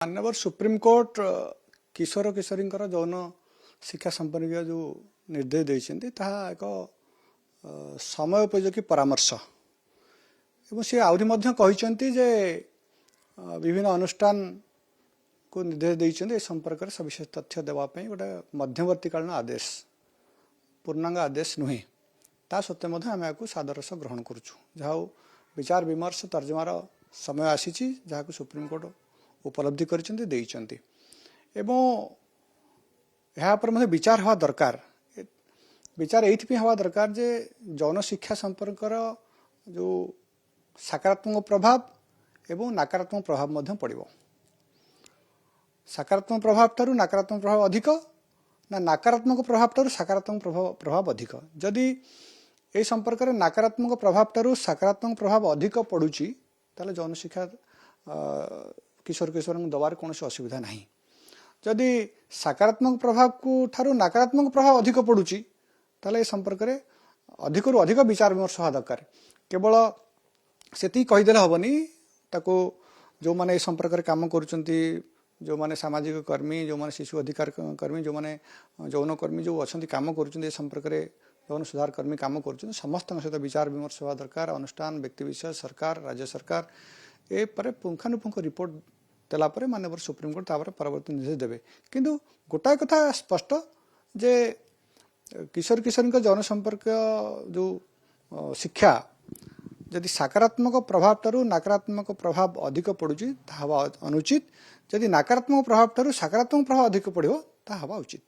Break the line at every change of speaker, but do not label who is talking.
माननीय supreme court किशोर किशोरी यौन शिक्षा संपर्क जो निर्देश देते एक समयोपयोगी परामर्श एवं सी आहरी जे विभिन्न अनुष्ठान को निर्देश देते संपर्क में सविशेष तथ्य देवाई गोटे मध्यवर्तीकालीन आदेश पूर्णांग आदेश नुहे ता सत्वे आम या सादर सह ग्रहण करुचु जहाँ विचार विमर्श तर्जमार समय आसी जहाँ सुप्रीम कोर्ट उपलब्धि करते विचार हवा दरकार विचार ये हवा दरकार जे यौन शिक्षा संपर्कर जो सकारात्मक प्रभाव एवं नकारात्मक प्रभाव पड़ो सकारात्मक प्रभाव ठारू नकारात्मक प्रभाव अधिक ना नकारात्मक प्रभाव ठारू सकारात्मक प्रभाव अधिक जदि ए संपर्क में नकारात्मक प्रभाव ठारू सकारात्मक प्रभाव अधिक पड़ुची ताले यौन शिक्षा किशोर किशोर दबार कौन असुविधा नहीं जदि सकारात्मक प्रभाव को ठारू नकारात्मक प्रभाव अधिक पड़ुची ताले संपर्क में अधिक रु अधिक विचार विमर्श होगा दरकार केवल से कहीदेले हेनी ताको जो मैंने संपर्क में काम करुँच जो मैंने सामाजिक कर्मी जो मैंने शिशु अधिकार कर्मी जो मैंने यौन कर्मी जो अच्छा काम कर संपर्क में यौन सुधार कर्मी काम कर समस्त सहित विचार विमर्श होगा दरकार अनुष्ठान व्यक्ति विशेष सरकार राज्य सरकार ए पर पुंखानुपुंख रिपोर्ट देलापर माननीय सुप्रीम कोर्ट तापर परवर्ती निर्देश देवे किंतु गोटाए कथा स्पष्ट जे किशोर किशोरी यौन संपर्क जो शिक्षा यदि सकारात्मक प्रभाव ठारू नकारात्मक प्रभाव अधिक पड़ुची ता हवा अनुचित जदि नकारात्मक प्रभाव ठारू सकारात्मक प्रभाव अधिक पड़ो ता हवा उचित।